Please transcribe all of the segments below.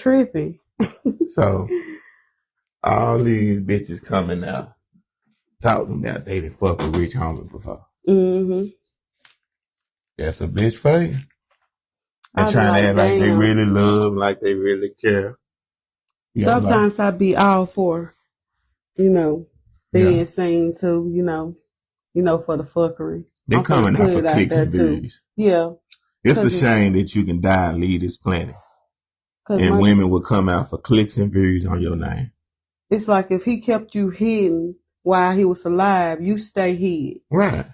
tripping. So all these bitches coming out talking about they done fuck with rich homies before. Mm-hmm. That's a bitch for you. And I trying be to act like they really love, like they really care. Sometimes I be all for, being seen too, for the fuckery. They're coming out for clicks and views. Yeah. It's a shame that you can die and leave this planet. And women will come out for clicks and views on your name. It's like if he kept you hidden while he was alive, you stay hid. Right.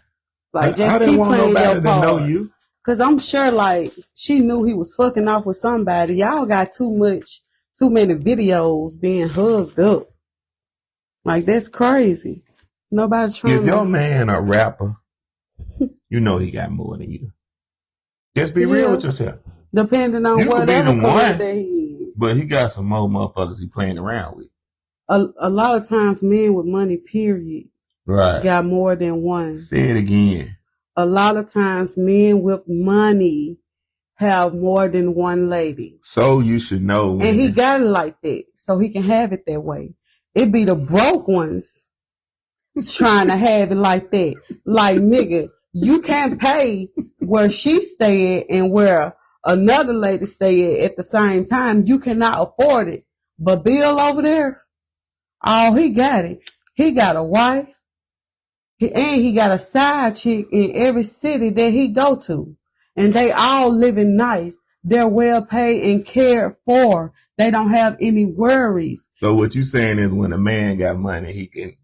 Like just keep playing your part. Know you. Cause I'm sure like she knew he was fucking off with somebody. Y'all got too many videos being hugged up. Like that's crazy. Nobody trying If your man a rapper, you know he got more than you. Just be real with yourself. Depending on whatever career that he is. But he got some more motherfuckers he playing around with. A lot of times men with money, period, got more than one. Say it again. A lot of times men with money have more than one lady. So you should know. And he got it like that, so he can have it that way. It be the broke ones trying to have it like that. Like, nigga, you can't pay where she stay at and where another lady stay at the same time. You cannot afford it. But Bill over there, oh, he got it. He got a wife. And he got a side chick in every city that he go to. And they all living nice. They're well paid and cared for. They don't have any worries. So what you saying is when a man got money, he can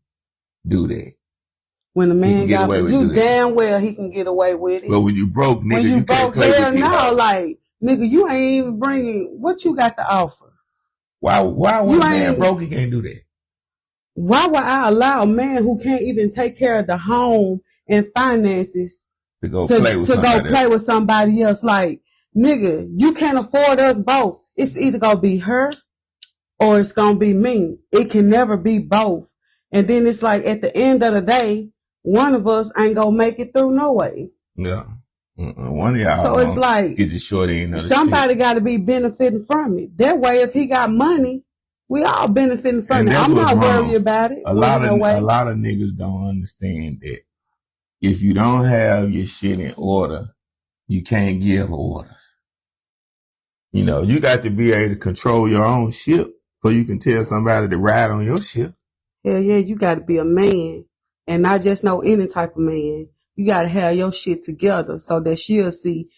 do that. When a man got money, you damn well he can get away with it. But when you broke, nigga, when you broke, hell no, like, nigga, you ain't even bringing what you got to offer. Why when a man broke, he can't do that? Why would I allow a man who can't even take care of the home and finances to go play with somebody else? Like, nigga, you can't afford us both. It's either gonna be her or it's gonna be me. It can never be both. And then it's like at the end of the day, one of us ain't gonna make it through no way. Yeah. One of y'all. So it's like get the short end of the somebody got to be benefiting from it. That way, if he got money, we all benefiting from it. I'm not worried about it. A lot of niggas don't understand that if you don't have your shit in order, you can't give orders. You know, you got to be able to control your own ship so you can tell somebody to ride on your ship. Hell yeah, you got to be a man and not just know any type of man. You got to have your shit together so that she'll see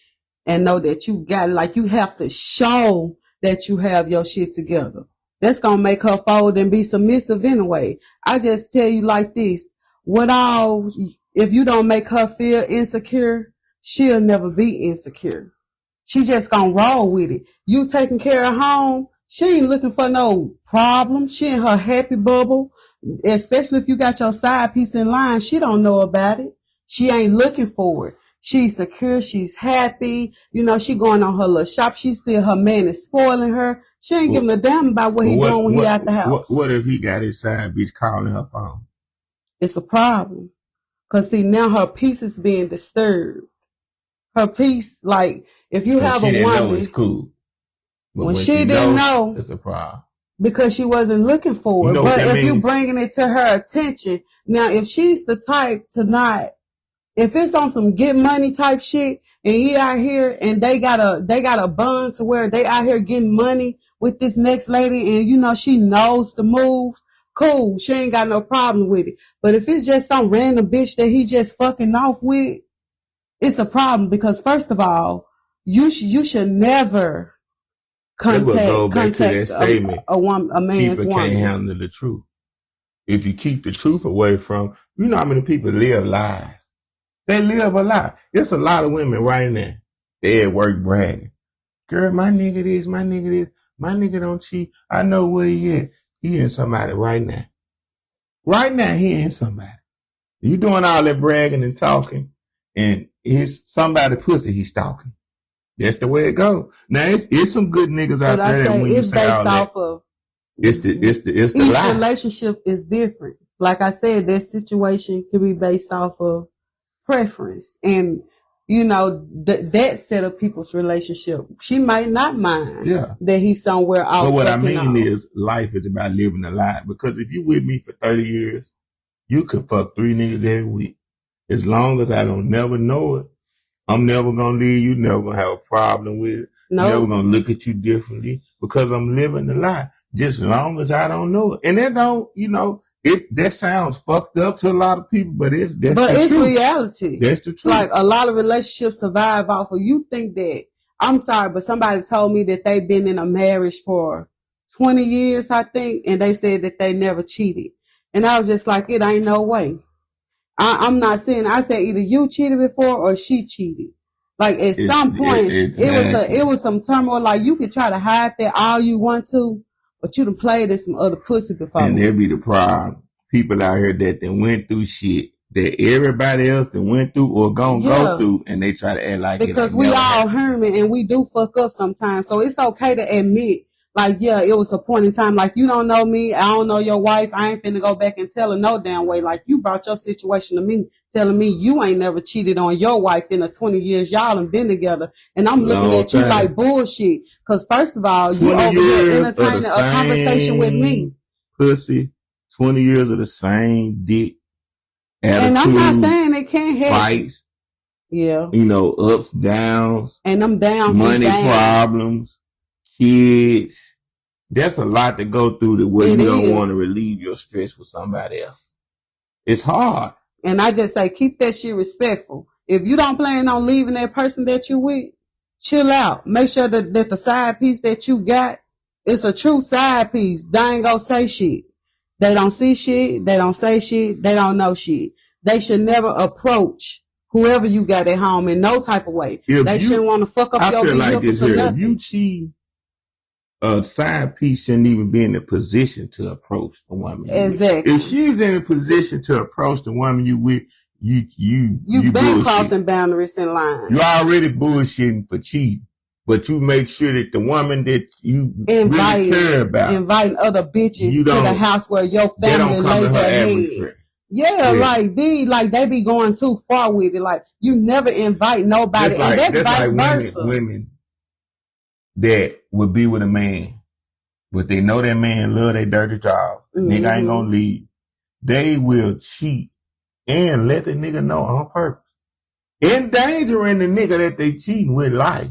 and know that you got it. Like you have to show that you have your shit together. That's going to make her fold and be submissive anyway. I just tell you like this, if you don't make her feel insecure, she'll never be insecure. She just going to roll with it. You taking care of home, she ain't looking for no problems. She in her happy bubble, especially if you got your side piece in line. She don't know about it. She ain't looking for it. She's secure. She's happy. You know, she going on her little shop. Her man is spoiling her. She ain't giving a damn about what he doing when he out the house. What if he got his side bitch calling her phone? It's a problem. Cause see, now her peace is being disturbed. Her peace, like, if you have a woman. It's cool. But when she didn't know. It's a problem. Because she wasn't looking for it. But if you bringing it to her attention, now if she's the type to not, if it's on some get money type shit and he out here and they got a bond to where they out here getting money with this next lady and you know she knows the moves, cool, she ain't got no problem with it. But if it's just some random bitch that he just fucking off with, it's a problem because first of all, you should never contact a man's people woman. Can't handle the truth. If you keep the truth away from, you know how many people live lies. They live a lie. There's a lot of women right now. They at work bragging. Girl, my nigga this, my nigga this. My nigga don't cheat. I know where he at. He in somebody right now. Right now, he in somebody. You doing all that bragging and talking, and it's somebody pussy he's stalking. That's the way it goes. Now, it's some good niggas out there that when you say all that, it's the lie. Each relationship is different. Like I said, that situation can be based off of preference. And you know, that set of people's relationship. She might not mind that he's somewhere out. But what I mean is life is about living a lie. Because if you with me for 30 years, you could fuck 3 niggas every week. As long as I don't never know it, I'm never gonna leave you, never gonna have a problem with it. Never gonna look at you differently because I'm living the lie. Just as long as I don't know it. And that don't, you know, that sounds fucked up to a lot of people, but it's reality. That's the truth. Like a lot of relationships survive off of, you think that, I'm sorry, but somebody told me that they've been in a marriage for 20 years, I think, and they said that they never cheated. And I was just like, it ain't no way. I'm not saying, I said either you cheated before or she cheated. Like at some point, it was some turmoil. Like you could try to hide that all you want to, but you done played in some other pussy before. And that'd be the problem. People out here that they went through shit that everybody else that went through or gonna go through, and they try to act like because we all human and we do fuck up sometimes. So it's okay to admit, like, yeah, it was a point in time. Like, you don't know me, I don't know your wife. I ain't finna go back and tell her no damn way. Like, you brought your situation to me, telling me you ain't never cheated on your wife in the 20 years y'all done been together. And I'm looking at you like bullshit. Cause first of all, you over here entertaining a conversation with me. Pussy, 20 years of the same dick. Attitude, and I'm not saying it can't happen. Fights. Yeah. You know, ups, downs. And them downs. Money problems. Kids. That's a lot to go through to where you don't want to relieve your stress with somebody else. It's hard. And I just say, keep that shit respectful. If you don't plan on leaving that person that you with, chill out. Make sure that the side piece that you got is a true side piece. They ain't gonna say shit. They don't see shit. They don't say shit. They don't know shit. They should never approach whoever you got at home in no type of way. They shouldn't want to fuck up your vehicles or nothing. If you cheat, a side piece shouldn't even be in a position to approach the woman. Exactly. If she's in a position to approach the woman you with, you've been crossing boundaries in line. You already bullshitting for cheating. But you make sure that the woman that you really care about, inviting other bitches to the house where your family lay their head. Yeah, like they be going too far with it. Like you never invite nobody, and that's vice versa. Women that would be with a man, but they know that man love their dirty job. Nigga ain't gonna leave. They will cheat and let the nigga know on purpose, endangering the nigga that they cheating with life.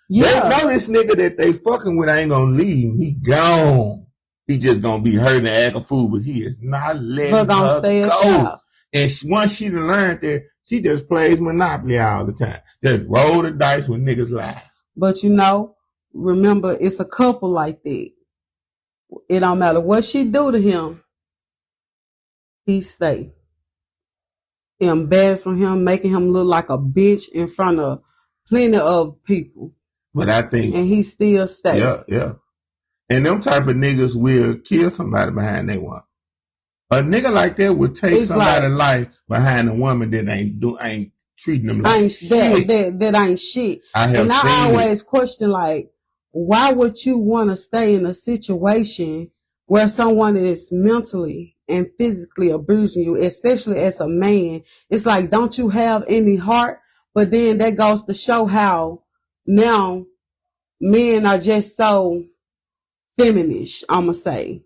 Yeah. They know this nigga that they fucking with ain't gonna leave. He gone. He just gonna be hurting and act a fool, but he is not letting her go. And once she learned that, she just plays Monopoly all the time. Just roll the dice with niggas' lives. But you know, remember, it's a couple like that. It don't matter what she do to him, he stay. He embarrassing him, making him look like a bitch in front of plenty of people. But I think, and he still stay. Yeah. And them type of niggas will kill somebody behind their woman. A nigga like that would take somebody's life behind a woman that ain't treating them like shit. That ain't shit. I always question, like, why would you want to stay in a situation where someone is mentally and physically abusing you, especially as a man? It's like, don't you have any heart? But then that goes to show how now men are just so feminish, I'ma say.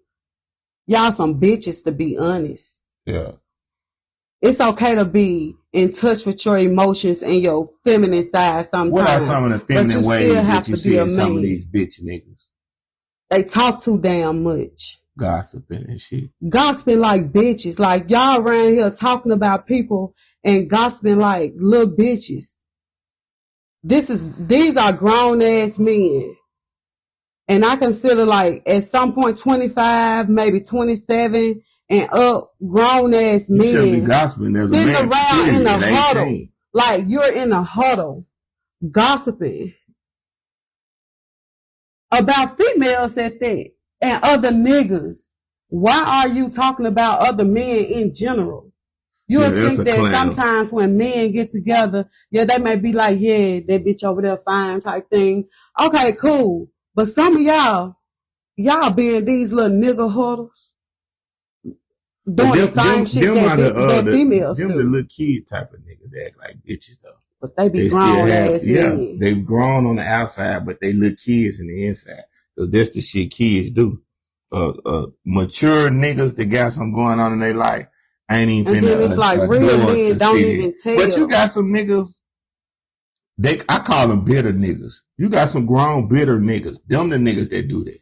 Y'all some bitches, to be honest. Yeah. It's okay to be in touch with your emotions and your feminine side sometimes. What are some of the feminine ways that you see in some of these bitch niggas? They talk too damn much. Gossiping and shit. Gossiping like bitches. Like y'all around here talking about people and gossiping like little bitches. These are grown ass men. And I consider, like, at some point 25, maybe 27 and up, grown ass men sitting around in a huddle. Like you're in a huddle gossiping about females at that and other niggas. Why are you talking about other men in general? You would think that sometimes when men get together, they may be like, yeah, that bitch over there fine type thing. Okay, cool. But some of y'all be in these little nigga huddles doing the same shit that females do. Them the little kid type of niggas that act like bitches though. But they be They still grown have, ass yeah, men. they've grown on the outside, but they look kids in the inside. So that's the shit kids do. Mature niggas that got something going on in their life, I ain't even And then it's finna like real adore men to don't sit even in. tell. But you got some niggas, I call them bitter niggas. You got some grown bitter niggas. Them the niggas that do that.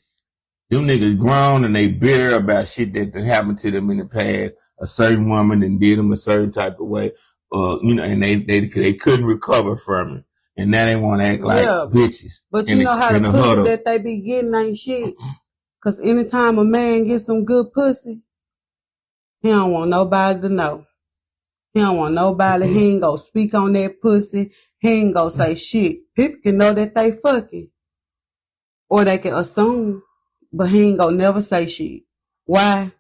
Them niggas grown and they bitter about shit that happened to them in the past. A certain woman and did them a certain type of way. And they couldn't recover from it. And now they want to act like bitches. But you know how the pussy that they be getting ain't shit. Cause anytime a man gets some good pussy, he don't want nobody to know. He don't want nobody. He ain't gonna speak on that pussy. He ain't gonna say shit. People can know that they fucking. Or they can assume. But he ain't gonna never say shit. Why?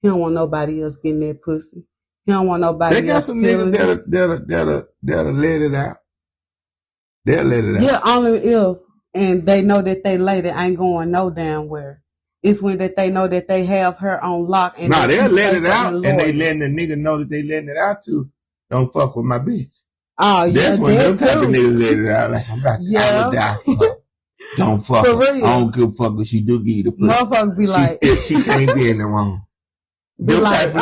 He don't want nobody else getting that pussy. He don't want nobody else. They got some niggas that'll let it out. They'll let it out. Yeah, only if, and they know that they lady ain't going no damn where. It's when that they know that they have her on lock. And they'll let it out, and they letting the nigga know that they letting it out too. Don't fuck with my bitch. Oh, yeah, that's when them type of niggas let it out. Like, I'm about to die for her. Don't fuck her. I don't give a fuck if she do give you the pussy. Motherfuckers be like, she can't be in the wrong. Be like,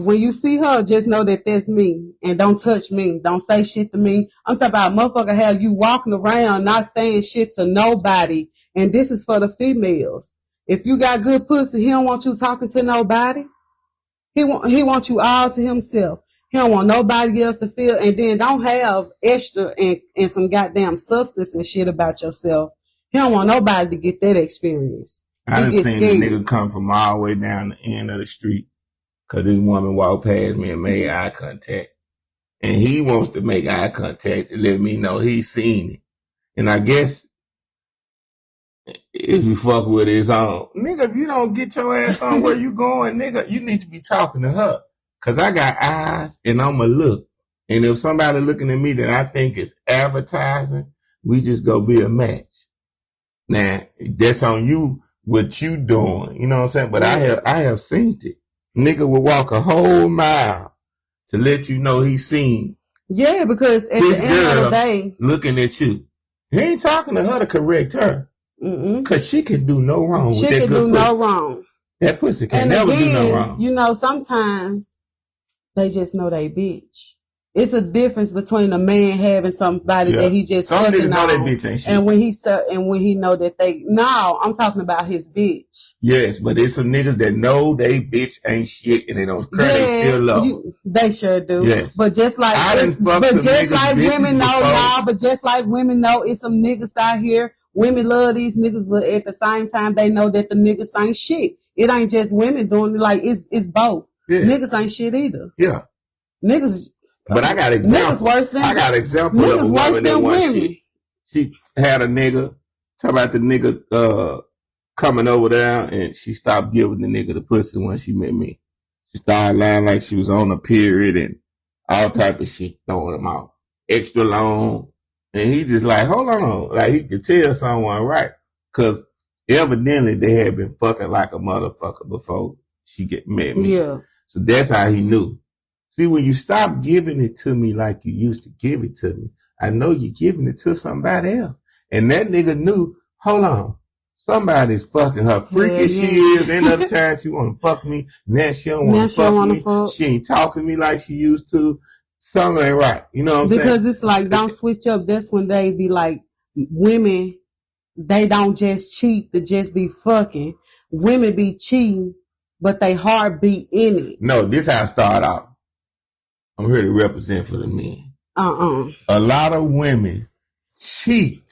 when you see her, just know that that's me. And don't touch me. Don't say shit to me. I'm talking about motherfucker have you walking around not saying shit to nobody. And this is for the females. If you got good pussy, he don't want you talking to nobody. He want you all to himself. He don't want nobody else to feel. And then don't have extra and some goddamn substance and shit about yourself. He don't want nobody to get that experience. I done seen a nigga come from all the way down the end of the street. Cause this woman walked past me and made eye contact. And he wants to make eye contact to let me know he's seen it. And I guess if you fuck with his own, nigga, if you don't get your ass on where you going, nigga, you need to be talking to her. Cause I got eyes and I'ma look. And if somebody looking at me that I think is advertising, we just go be a match. Now, that's on you, what you doing. You know what I'm saying? But I have seen it. Nigga will walk a whole mile to let you know he's seen. Yeah, because at the end of the day, looking at you, he ain't talking to her to correct her. Cause she can do no wrong. She can do no wrong. That pussy can never do no wrong. You know, sometimes they just know they bitch. It's a difference between a man having somebody that he just fucking on, and when he know that they. No, I'm talking about his bitch. Yes, but it's some niggas that know they bitch ain't shit and they don't care. They still love. They sure do. Yes. But just like women know, but just like women know, it's some niggas out here. Women love these niggas, but at the same time, they know that the niggas ain't shit. It ain't just women doing it. Like it's both. Yeah. Niggas ain't shit either. Yeah. Niggas. But I got examples. I got examples of a woman that was shit. She had a nigga, talk about the nigga coming over there, and she stopped giving the nigga the pussy when she met me. She started lying like she was on a period and all type of shit, throwing him out. Extra long. And he just like, hold on. Like he could tell someone right. Cause evidently they had been fucking like a motherfucker before she met me. Yeah. So that's how he knew. See, when you stop giving it to me like you used to give it to me, I know you're giving it to somebody else. And that nigga knew, hold on, somebody's fucking her. Freaky she is. Then other times she want to fuck me. Now she don't want to fuck me. She ain't talking to me like she used to. Something ain't right. You know what I'm saying? Because it's like, don't switch up. That's when they be like, women, they don't just cheat to just be fucking. Women be cheating, but they heart be in it. No, this how I start out. I'm here to represent for the men. A lot of women cheat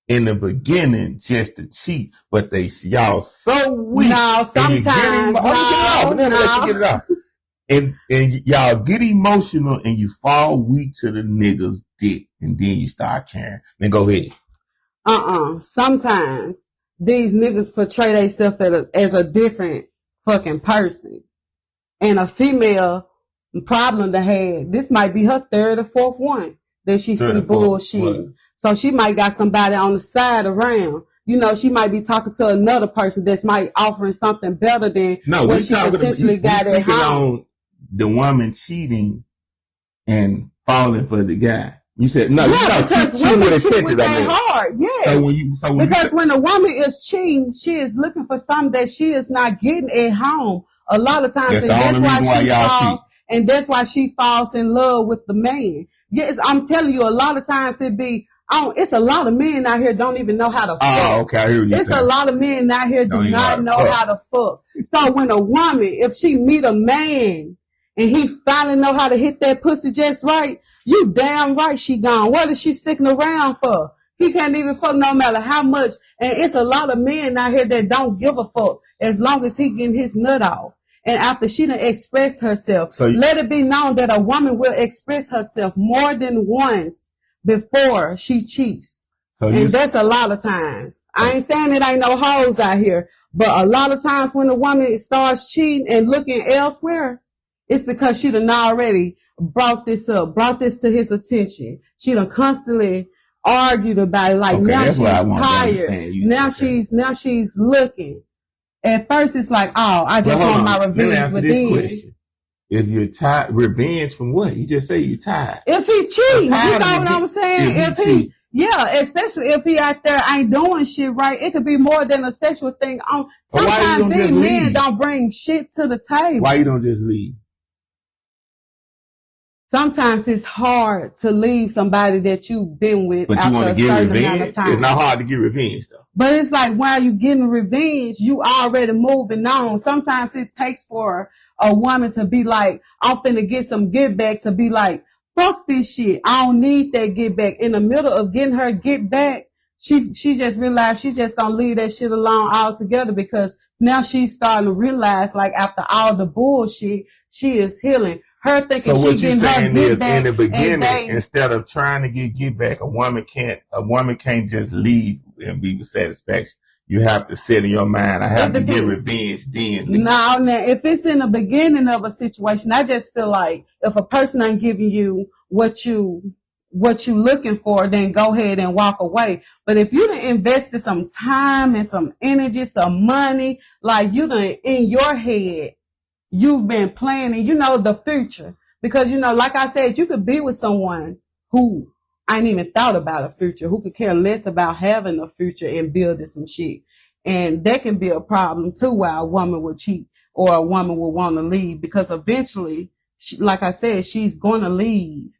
in the beginning just to cheat, but y'all so weak. No, sometimes. Get it off. And y'all get emotional and you fall weak to the nigga's dick, and then you start caring. Then go ahead. Sometimes these niggas portray themselves as a different fucking person, and a female problem to have. This might be her third or fourth one that she see bullshitting. So she might got somebody on the side around. You know, she might be talking to another person that's might offering something better than what she potentially got at home. On the woman cheating and falling for the guy. You said no. Yeah, because cheating women with cheat attention. with their heart. Yes. Because when a woman is cheating, she is looking for something that she is not getting at home. A lot of times, and that's why she falls. And that's why she falls in love with the man. Yes, I'm telling you, a lot of times it's a lot of men out here don't even know how to fuck. Oh, okay, I hear you. It's a lot of men out here do not know how to fuck. So when a woman, if she meet a man and he finally know how to hit that pussy just right, you damn right she gone. What is she sticking around for? He can't even fuck no matter how much. And it's a lot of men out here that don't give a fuck as long as he getting his nut off. And after she done expressed herself, let it be known that a woman will express herself more than once before she cheats. And that's a lot of times. I ain't saying it ain't no hoes out here, but a lot of times when a woman starts cheating and looking elsewhere, it's because she done already brought this to his attention. She done constantly argued about it. Like now she's tired. Now she's looking. At first, it's like, oh, I just want my revenge revenge. If you're tired, revenge from what? You just say you're tired. If he cheats, you know what I'm saying? If he especially if he out there ain't doing shit right, it could be more than a sexual thing. Sometimes these men don't bring shit to the table. Why you don't just leave? Sometimes it's hard to leave somebody that you've been with but after a certain amount of time. It's not hard to get revenge, though. But it's like while you getting revenge, you already moving on. Sometimes it takes for a woman to be like, I'm finna get some get back, to be like, fuck this shit. I don't need that get back. In the middle of getting her get back, she just realized she's just gonna leave that shit alone altogether, because now she's starting to realize, like, after all the bullshit, she is healing. Her thinking so she getting her get back. In the beginning, instead of trying to get back, a woman can't just leave and be with satisfaction. You have to set in your mind, I have to get revenge then. No, now, if it's in the beginning of a situation, I just feel like if a person ain't giving you what you looking for, then go ahead and walk away. But if you done invested some time and some energy, some money, like you done in your head, you've been planning, the future. Because, like I said, you could be with someone who ain't even thought about a future, who could care less about having a future and building some shit. And that can be a problem too, why a woman will cheat or a woman will want to leave, because eventually, like I said, she's going to leave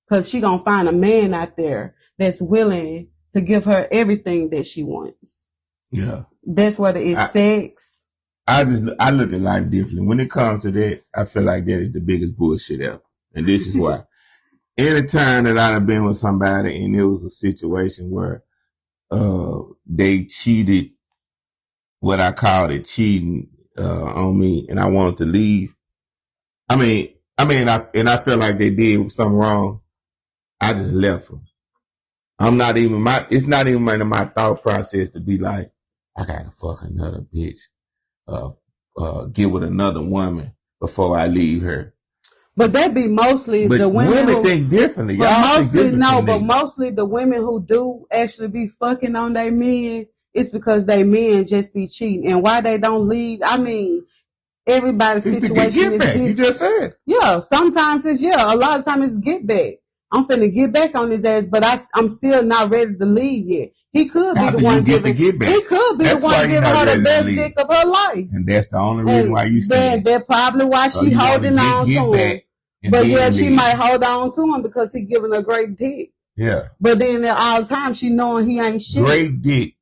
because she going to find a man out there that's willing to give her everything that she wants. Yeah. That's whether it's sex. I look at life differently. When it comes to that, I feel like that is the biggest bullshit ever. And this is why. Anytime that I've been with somebody and it was a situation where they cheated, what I called it cheating on me, and I wanted to leave. I felt like they did something wrong. I just left them. It's not even in my thought process to be like, I gotta fuck another bitch. Get with another woman before I leave her. But that be mostly the women who think differently. But mostly the women who do actually be fucking on their men, it's because they men just be cheating. And why they don't leave, everybody's situation is different. You just said. Yeah, sometimes a lot of times it's get back. I'm finna get back on his ass, but I'm still not ready to leave yet. He could be the one giving. He could be the one giving her the best dick of her life. And that's the only reason why you stay. That's probably why she holding on to him. But yeah, she might hold on to him because he giving her great dick. Yeah. But then all the time she knowing he ain't shit. Great dick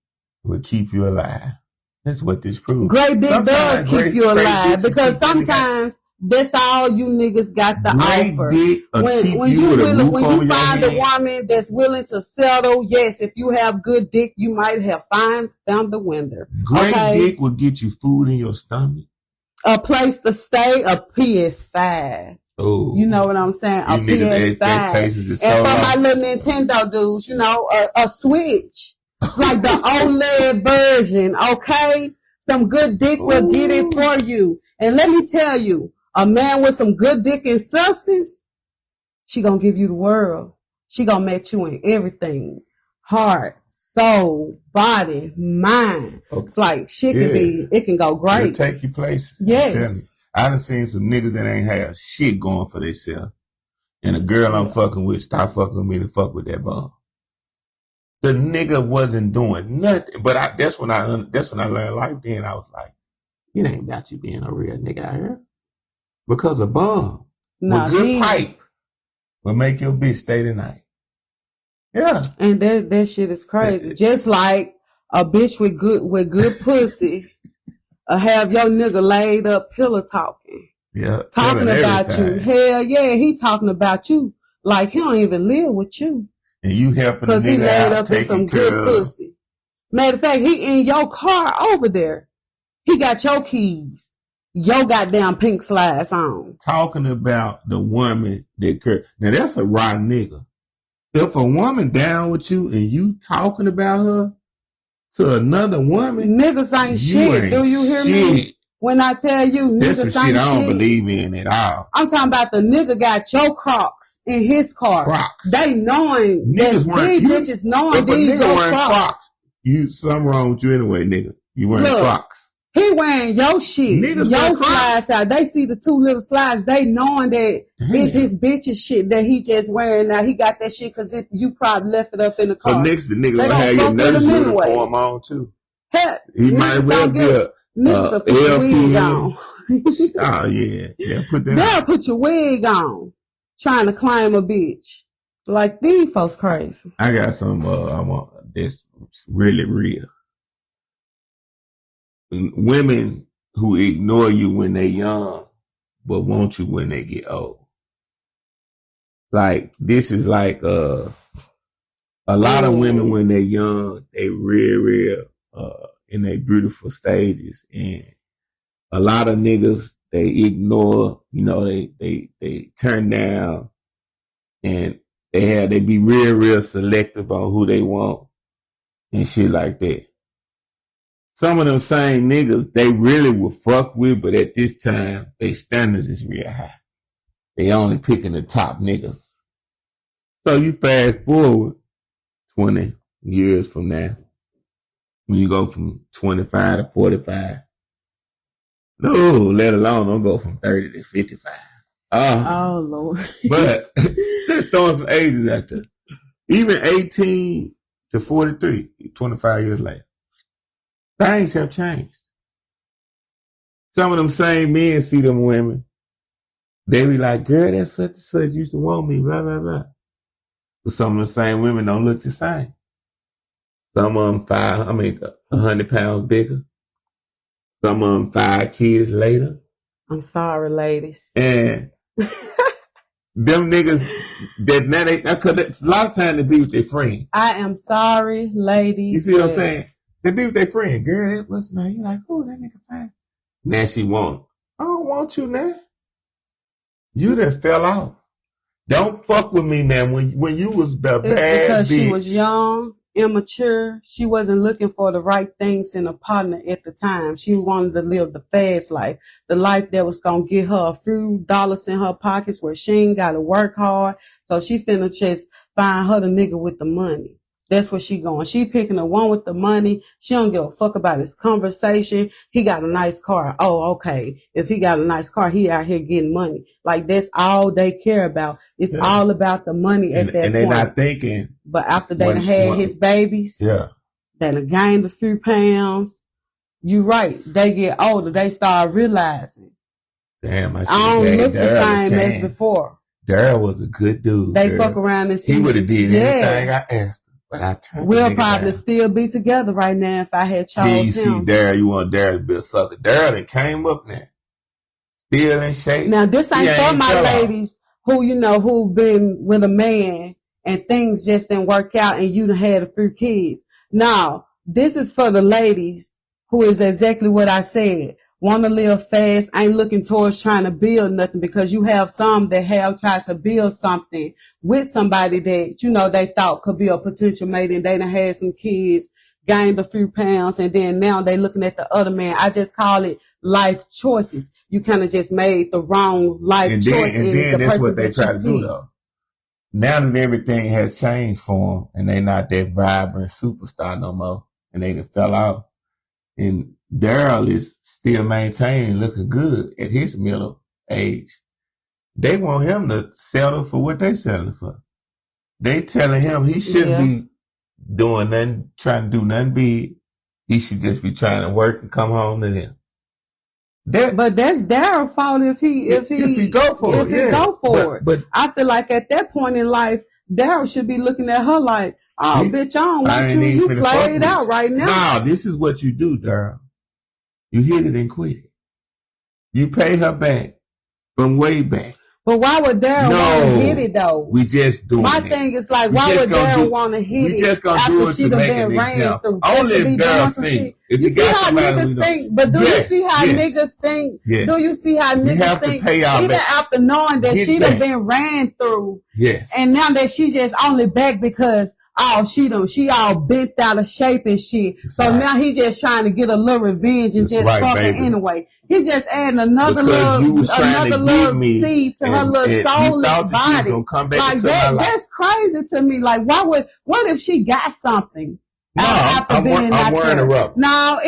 will keep you alive. That's what this proves. Great dick does keep you alive, because sometimes that's all you niggas got to offer. When you find a woman that's willing to settle, yes, if you have good dick, you might have found the winner. Great dick will get you food in your stomach, a place to stay, a PS5. Oh, you know what I'm saying? A PS5. And for my little Nintendo dudes, a Switch. It's like the OLED version, okay? Some good dick will get it for you. And let me tell you, a man with some good dick and substance, she gonna give you the world. She gonna match you in everything. Heart, soul, body, mind. Okay. It's like shit it can go great. It'll take you places. Yes. I done seen some niggas that ain't have shit going for themselves. And a girl I'm fucking with, stop fucking with me to fuck with that bum. The nigga wasn't doing nothing. But that's when I learned life then. I was like, it ain't about you being a real nigga out here. Because a bum with good pipe will make your bitch stay the night. Yeah. And that shit is crazy. Just like a bitch with good pussy have your nigga laid up pillow talking. Yeah. Talking about you. Hell yeah, he talking about you like he don't even live with you. And you helping the nigga he laid up in some good of pussy. Matter of fact, he in your car over there. He got your keys. Your goddamn pink slides on. Talking about the woman that now that's a rotten nigga. If a woman down with you and you talking about her to another woman, niggas ain't shit. Do you hear me? When I tell you niggas ain't shit, that's the shit I don't believe in at all. I'm talking about the nigga got your Crocs in his car. Crocs. They knowing niggas that these bitches knowing these your Crocs. Something wrong with you anyway, nigga. You wearing Crocs. He wearing your shit. Niggas your slides out. They see the two little slides. They knowing that it's his bitch's shit that he just wearing now. He got that shit because you probably left it up in the car. So next the nigga gonna have your nurse uniform on too. Hell, he might as well be niggas will put your wig on. Oh yeah, put that. They'll put your wig on, trying to claim a bitch. Like these folks crazy. I got some. I want this really real. Women who ignore you when they young, but want you when they get old. Like this is like a lot of women when they're young, they real in their beautiful stages, and a lot of niggas they ignore. You know, they turn down, and they be real selective on who they want and shit like that. Some of them same niggas they really will fuck with, but at this time, their standards is real high. They only picking the top niggas. So you fast forward 20 years from now, when you go from 25 to 45. No, let alone don't go from 30 to 55. Oh Lord. But just throwing some ages out there. Even 18 to 43, 25 years later. Things have changed. Some of them same men see them women. They be like, girl, that's such and such used to want me, blah, blah, blah. But some of the same women don't look the same. Some of them 100 pounds bigger. Some of them 5 kids later. I'm sorry, ladies. And them niggas, cause a lot of times they be with their friends. I am sorry, ladies. You see what I'm saying? They be with their friend. Girl, that was nice. You like, oh, that nigga fine. Now she want. I don't want you now. You done fell off. Don't fuck with me now. When you was the bad because bitch. She was young, immature. She wasn't looking for the right things in a partner at the time. She wanted to live the fast life. The life that was going to get her a few dollars in her pockets where she ain't got to work hard. So she finna just find her the nigga with the money. That's where she going. She picking the one with the money. She don't give a fuck about his conversation. He got a nice car. Oh, okay. If he got a nice car, he out here getting money. Like that's all they care about. It's all about the money at that point. And they're not thinking. But after they had his babies, they done gained a few pounds. You right. They get older. They start realizing. Damn, I don't look the same as before. Daryl was a good dude. They fuck around and see. He would have did anything I asked. But we'll probably still be together right now if I had chose him. You see Daryl, you want Daryl to be a sucker. Daryl done came up now. Still in shape. Now this ain't for my ladies who, who've been with a man and things just didn't work out and you done had a few kids. No, this is for the ladies who is exactly what I said. Want to live fast, ain't looking towards trying to build nothing, because you have some that have tried to build something with somebody that, they thought could be a potential mate, and they done had some kids, gained a few pounds, and then now they looking at the other man. I just call it life choices. You kind of just made the wrong life choice. And then that's what they try to do though. Now that everything has changed for them and they not that vibrant superstar no more, and they done fell out, and Daryl is still maintaining looking good at his middle age. they want him to settle for what they selling for. They telling him he shouldn't be doing nothing, trying to do nothing big. He should just be trying to work and come home to them. But that's Daryl's fault if he go for it. But I feel like at that point in life, Daryl should be looking at her like, oh, bitch, I don't want you. You played out right now. Nah, this is what you do, Daryl. You hit it and quit it. You pay her back from way back. But why would Daryl want to hit it though? We just doing My thing is like, why would Daryl want to hit it after she done been ran through? Only if Daryl think. You see how niggas think? But do you see how niggas think? Do you see how niggas think? Even after knowing that she done been ran through. Yes. And now that she just only back because she all bent out of shape and shit. So now he just trying to get a little revenge and just fuck her anyway. He's just adding another little seed to her little soulless body. Like that's crazy to me. Like what if she got something? No, I'm wearing a rubber. No,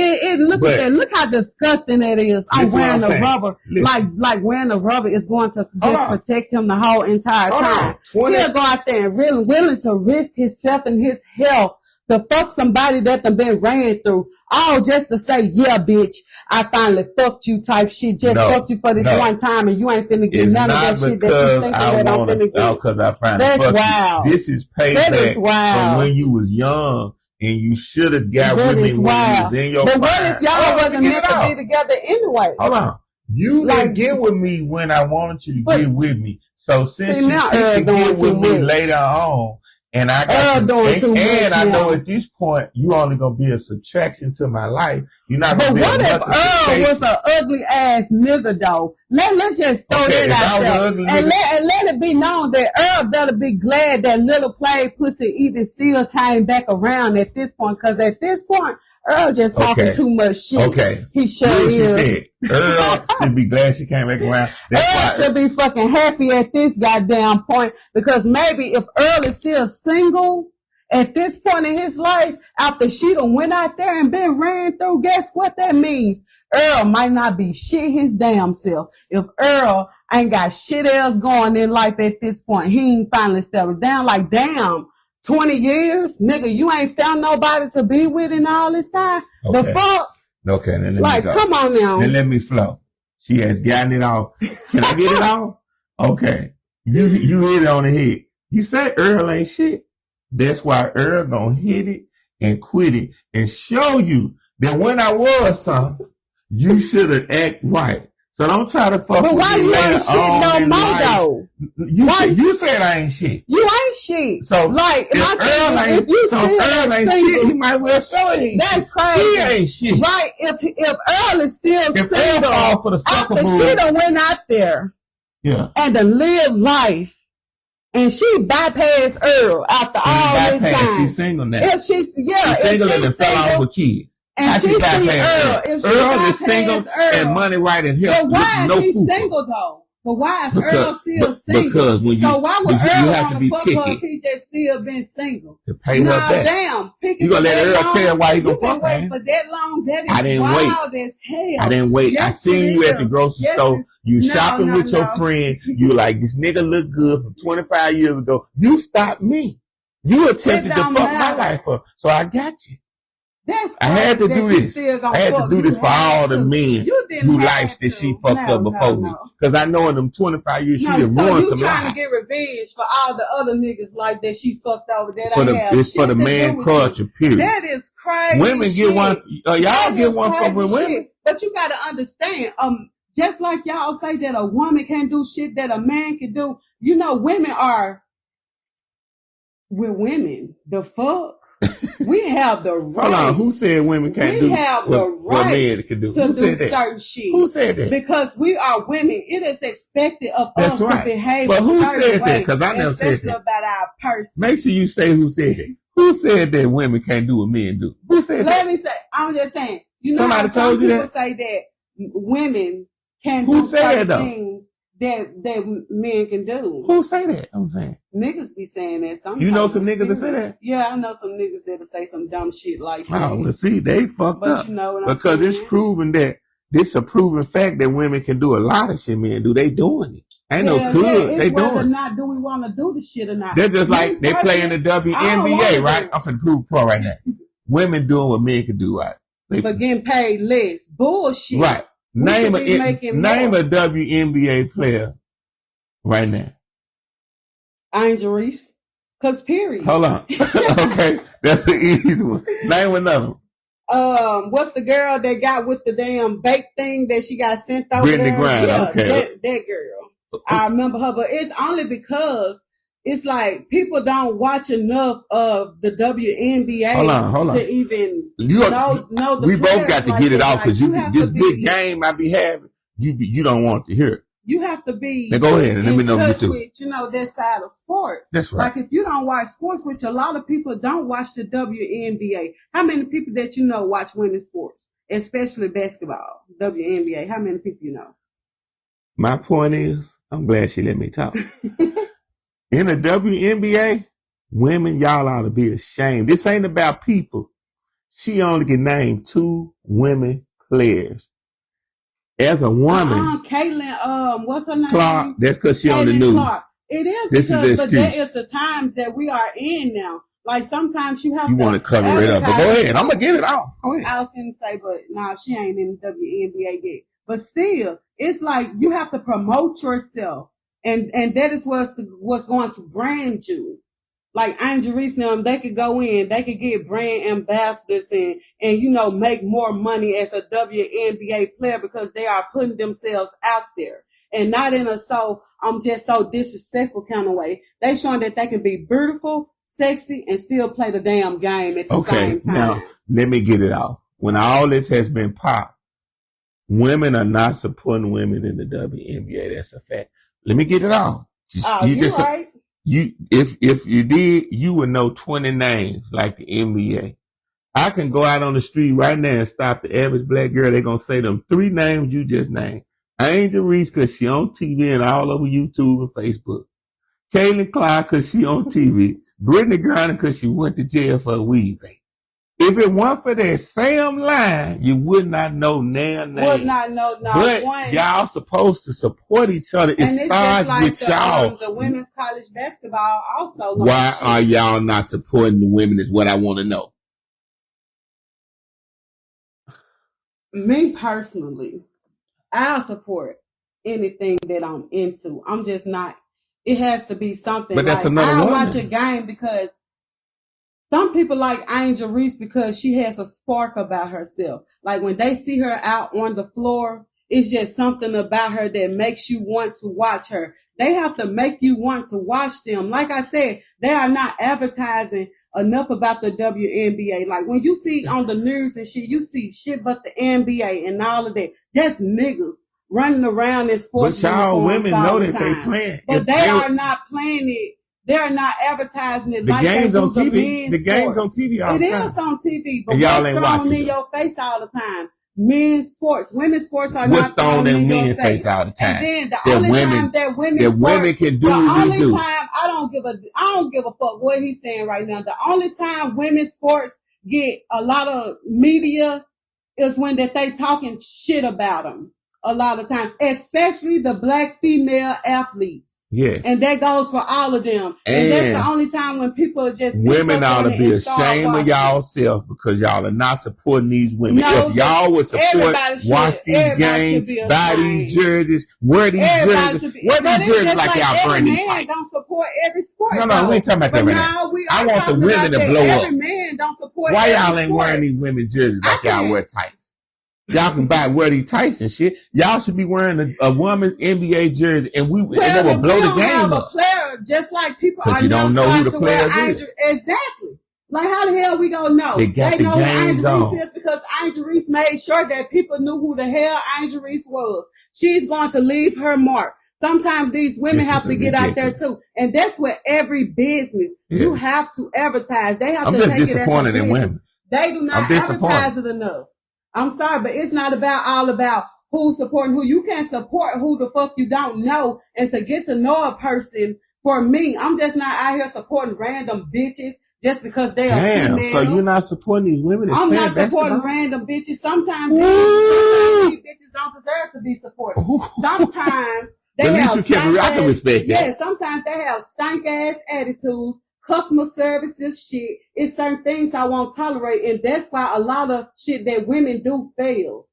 look how disgusting that is. I'm wearing a rubber. Like wearing a rubber is going to just protect him the whole entire time. He'll go out there and really willing to risk himself and his health to fuck somebody that done been ran through. All just to say, yeah, bitch, I finally fucked you type shit. Just fucked you for this one time and you ain't finna get none of that shit that you thinking that I'm finna get. Because I find that's wild. This is payback from when you was young. And you should have got with me when you was in your prime. But what if y'all wasn't meant to be together anyway? Hold on. You didn't get with me when I wanted you to get with me. So since you could get with me later on, and I got and I know at this point you only gonna be a subtraction to my life. You're not gonna be a multiplication. But what if Earl was an ugly ass nigga though? Let's just throw that out there and let it be known that Earl better be glad that little play pussy even still came back around at this point, because at this point Earl just talking too much shit. Okay. He sure is. Earl should be glad she came back around. Earl should be fucking happy at this goddamn point, because maybe if Earl is still single at this point in his life, after she done went out there and been ran through, guess what that means? Earl might not be shit his damn self. If Earl ain't got shit else going in life at this point, he ain't finally settled down. Like, damn. 20 years, nigga, you ain't found nobody to be with in all this time. Okay. The fuck? Okay, then let me go. Come on now. Then let me flow. She has gotten it off. Can I get it off? Okay. You hit it on the head. You say Earl ain't shit. That's why Earl gonna hit it and quit it and show you that when I was something, you should have acted right. So don't try to fuck with me later on. But why you ain't shit no more though? You said I ain't shit. You ain't shit. So like, if Earl ain't shit, he might well show it. That's crazy. He ain't shit. Right? If Earl is still single, after she done went out there, and done lived life, and she bypassed Earl after all this time. She's single now. If she's single and fell off with kids. And she see Earl is single and money right in here. But why is he single though? But why is Earl still single? Because when so why would Earl want to fuck her if he just still been single? To pay her back. Damn. You gonna let Earl tell why he gonna fuck her? For that long, that is wild as hell. I didn't wait. I seen you at the grocery store. You shopping with your friend. You like, this nigga look good from 25 years ago. You stopped me. You attempted to fuck my life up. So I got you. I had to do this. I had to do this for all the men who lives that she fucked up before me. Because I know in them 25 years she done ruined some lives. You trying to get revenge for all the other niggas like that she fucked over that It's for the man culture, period. That is crazy. Women get one. Y'all get one from women. But you got to understand, just like y'all say that a woman can't do shit that a man can do, you know, women are, we're women. The fuck? We have the right. Hold on, who said women can't do what men can do? To do certain shit. Who said that? Because we are women. It is expected of us to behave. But who said that? Because I never said that. About our person. Make sure you say who said that. Who said that women can't do what men do? Who said that? Let me say, I'm just saying. You know how some people say that women can't do certain things that men can do. Who say that? I'm saying. Niggas be saying that sometimes. You know some niggas that say that? Yeah, I know some niggas that'll say some dumb shit like that. Oh, well, see, they fucked up. You know what because it's proven that, this a proven fact that women can do a lot of shit men do. They doing it. Ain't no could. It's They whether or doing. not do we want to do the shit or not. They're just like they play in the I don't wanna WNBA, do right? it. I'm finna prove pro right now. Women doing what men can do, right? But getting paid less. Bullshit. Right. We Name should be making a more. WNBA player right now. Angel Reese. Cause period. Hold on. Okay. That's the easy one. Name another one. What's the girl that got with the damn bake thing that she got sent over Brittany there? Griner, Yeah, okay. that girl. I remember her, but it's only because it's like people don't watch enough of the WNBA Hold on. to even know the we both players got to like get it that. off because Like, this big game I be having, you don't want to hear it. You have to be now go ahead and let me know touch you with, that side of sports. That's right. Like if you don't watch sports, which a lot of people don't watch the WNBA. How many people that you know watch women's sports, especially basketball, WNBA? How many people you know? My point is, I'm glad she let me talk. In the WNBA, women, y'all ought to be ashamed. This ain't about people. She only can name 2 women players. As a woman, Caitlin, what's her name? Clark. That's because she on the Caitlin news. Clark. It is This because, is the but that excuse. is the times that we are in now. Like sometimes you have You to want to cover it up, but go ahead. I'm gonna get it off. Go ahead. I was gonna say, but nah, she ain't in the WNBA yet. But still, it's like you have to promote yourself, and that is what's going to brand you. Like Angel Reese, they could go in, they could get brand ambassadors and make more money as a WNBA player because they are putting themselves out there. And not in a I'm just so disrespectful kind of way. They showing that they can be beautiful, sexy, and still play the damn game at the same time. Now, let me get it off. When all this has been popped, women are not supporting women in the WNBA. That's a fact. Let me get it off. You're right. If you did, you would know 20 names like the NBA. I can go out on the street right now and stop the average black girl. They're going to say them 3 names you just named. Angel Reese, because she on TV and all over YouTube and Facebook. Caitlin Clark, because she on TV. Brittany Griner, because she went to jail for a weed thing. If it weren't for that same line, you would not know their name. Would not know but one. Y'all supposed to support each other. It starts with y'all. The women's college basketball also. Why are y'all not supporting the women is what I want to know. Me personally, I'll support anything that I'm into. I'm just not. It has to be something. But that's like, another I'll woman. watch a game because some people like Angel Reese because she has a spark about herself. Like when they see her out on the floor, it's just something about her that makes you want to watch her. They have to make you want to watch them. Like I said, they are not advertising enough about the WNBA. Like when you see on the news and shit, you see shit but the NBA and all of that. Just niggas running around in sports. But y'all women know that they playing. But they are not playing it. They're not advertising it like they do the men's The game's on TV all the time. It is on TV, but y'all ain't what's thrown watching in your face all the time? Men's sports. Women's sports are what's not thrown in your face all the time. And then the only time that women can do what we do. The only time I don't give a fuck what he's saying right now. The only time women's sports get a lot of media is when that they talking shit about them. A lot of times, especially the black female athletes. Yes. And that goes for all of them. And that's the only time when people just women ought to be ashamed of y'all self because y'all are not supporting these women. No, if y'all would support, watch these games, buy these jerseys, wear these jerseys, wear these jerseys like y'all burn these fights. Don't support every sport. No, we ain't talking about that right now. I want the women to blow up. Every man don't support. Why y'all ain't wearing these women jerseys like y'all wear tights? Y'all can wear these tights and shit. Y'all should be wearing a woman's NBA jersey, and they will blow the game up. Player, just like people are you don't know who the player is. Exactly. Like how the hell we gonna know? They know who Angel Reese is because Angel Reese made sure that people knew who the hell Angel Reese was. She's going to leave her mark. Sometimes these women have to get out there too, and that's where every business you have to advertise. They have to take it as a business. I'm disappointed in women. They do not advertise it enough. I'm sorry, but it's not all about who's supporting who. You can't support who the fuck you don't know. And to get to know a person, for me, I'm just not out here supporting random bitches just because they are female. So you're not supporting these women? I'm not supporting random bitches. Sometimes these bitches don't deserve to be supported. Sometimes They But at least have you kept it. I can respect that. Yeah, sometimes they have stank ass attitudes, customer services shit. It's certain things I won't tolerate, and that's why a lot of shit that women do fails.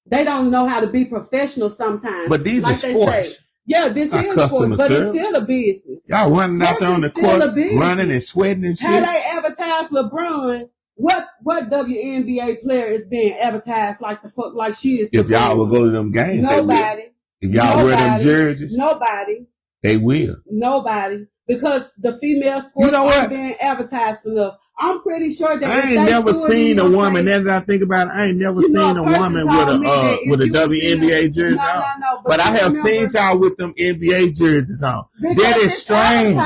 They don't know how to be professional sometimes. But these like are sports. Say, yeah, this not is sports, but it's still a business. Y'all running out there on the court, running and sweating and shit. How they advertise LeBron? What WNBA player is being advertised like the fuck like she is? If y'all will go to them games, nobody. If y'all wear them jerseys, nobody. They will. Nobody, because the female sports aren't being advertised enough. I'm pretty sure that I ain't never seen a woman. Now that I think about it, I ain't never seen a woman with a WNBA jersey on. No, but I have seen y'all with them NBA jerseys on. That is strange.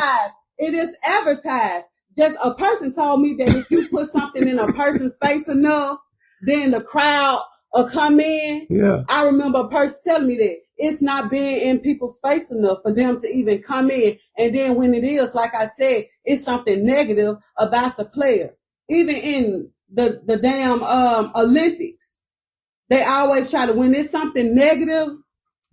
It is advertised. Just a person told me that if you put something in a person's face enough, then the crowd will come in. Yeah. I remember a person telling me that it's not being in people's face enough for them to even come in. And then when it is, like I said, it's something negative about the player. Even in the damn Olympics, they always try to, when it's something negative.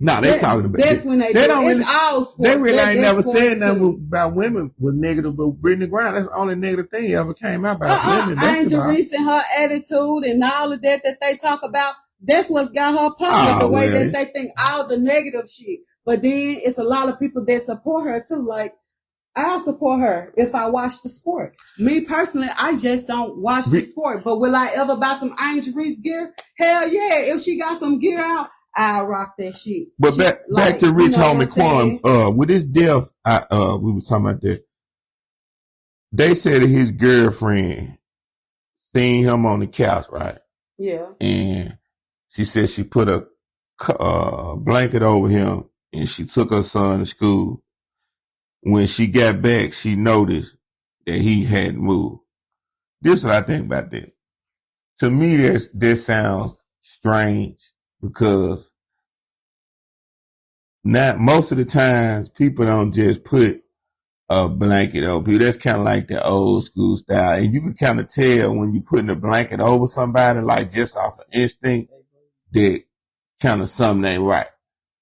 No, they talking about that's when they don't really, it's all sports. They really ain't never said nothing about women was negative, but Brittany Griner, that's the only negative thing ever came out about women. Angel Reese and her attitude and all of that they talk about, that's what's got her popular, the way that they think all the negative shit. But then it's a lot of people that support her too. Like, I'll support her if I watch the sport. Me personally, I just don't watch the sport. But will I ever buy some Angel Reese gear? Hell yeah. If she got some gear out, I'll rock that shit. But back to Rich Homie Quan, with his death, we were talking about that. They said that his girlfriend seen him on the couch, right? Yeah. And she said she put a blanket over him and she took her son to school. When she got back, she noticed that he hadn't moved. This is what I think about that. To me, this sounds strange because not most of the times people don't just put a blanket over people. That's kind of like the old school style. And you can kind of tell when you're putting a blanket over somebody, like just off of instinct, that kind of something ain't right.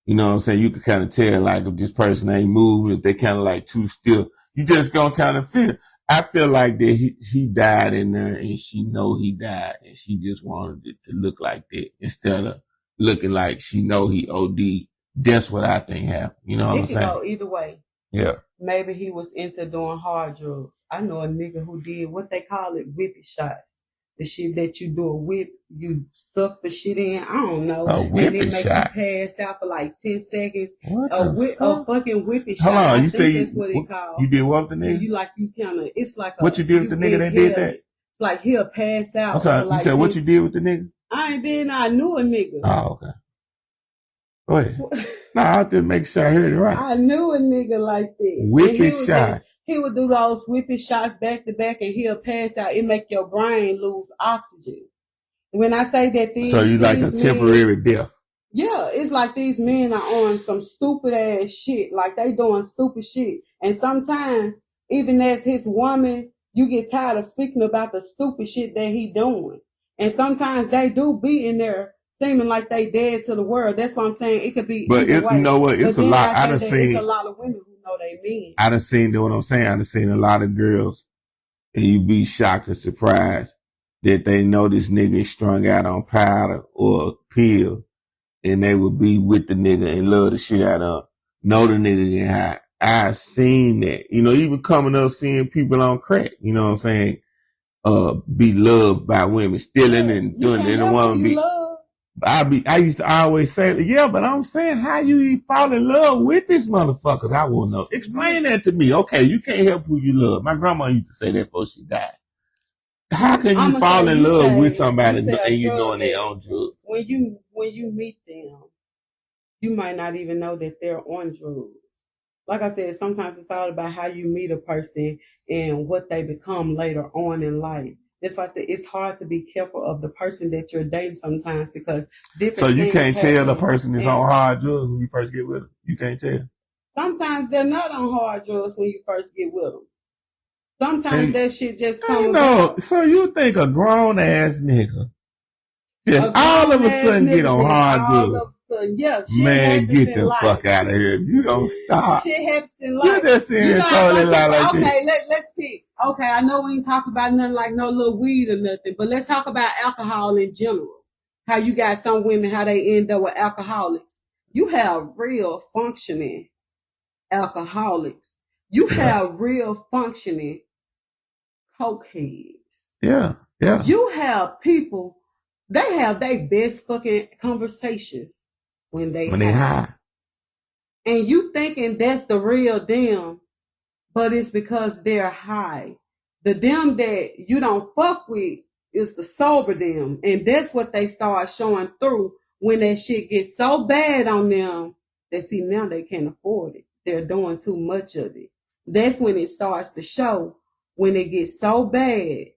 You know what I'm saying? You can kind of tell, like, if this person ain't moving, if they kind of like too still, you just gonna kind of feel. I feel like that he died in there and she know he died and she just wanted it to look like that instead of looking like she know he OD. That's what I think happened. You know what I'm saying? It could go either way. Yeah. Maybe he was into doing hard drugs. I know a nigga who did what they call it, whippy shots. The shit that you do a whip, you suck the shit in. I don't know. A whippy and it make shot. You pass out for like 10 seconds. What a fucking whippy shot. Hold on, you say that's what it called. You did what with the nigga? You kind of, it's like what you did with the nigga that did that? It's like he'll pass out. I'm sorry, you said what you did with the nigga? I ain't did. I knew a nigga. Oh, okay. Go ahead. No, I just make sure I heard it right. I knew a nigga like that. Whippy shot. He would do those whippy shots back to back and he'll pass out. It make your brain lose oxygen. When I say that so you like a temporary death. Yeah, it's like these men are on some stupid ass shit. Like they doing stupid shit. And sometimes, even as his woman, you get tired of speaking about the stupid shit that he doing. And sometimes they do be in there seeming like they dead to the world. That's what I'm saying. It could be. But you know what? It's a lot. I done seen. It's a lot of women who know they mean. I done seen what I'm saying. I done seen a lot of girls, and you be shocked and surprised that they know this nigga is strung out on powder or a pill, and they would be with the nigga and love the shit out of him. Know the nigga get high. I've seen that. You know, even coming up seeing people on crack. You know what I'm saying? Be loved by women, stealing and doing it. And a woman be. I used to always say, yeah, but I'm saying, how you fall in love with this motherfucker? I won't know. Explain that to me. Okay, you can't help who you love. My grandma used to say that before she died. How can you fall in love with somebody and you knowing they on drugs? When you meet them, you might not even know that they're on drugs. Like I said, sometimes it's all about how you meet a person and what they become later on in life. That's why I said it's hard to be careful of the person that you're dating sometimes because different. So you can't tell the person is on hard drugs when you first get with them. You can't tell. Sometimes they're not on hard drugs when you first get with them. Sometimes that shit just comes. No, so you think a grown ass nigga Just all of a sudden get on hard all drugs. of a sudden, yeah, shit Man, happens get in the life. fuck out of here. You don't stop. Shit happens in You life. just sitting You here know, totally lie like this. okay, let's pick. Okay, I know we ain't talking about nothing like no little weed or nothing, but let's talk about alcohol in general. How you got some women, how they end up with alcoholics. You have real functioning alcoholics. You have real functioning cokeheads. Yeah, yeah. You have people, they have their best fucking conversations when they high. And you thinking that's the real them, but it's because they're high. The them that you don't fuck with is the sober them. And that's what they start showing through when that shit gets so bad on them that see now they can't afford it. They're doing too much of it. That's when it starts to show, when it gets so bad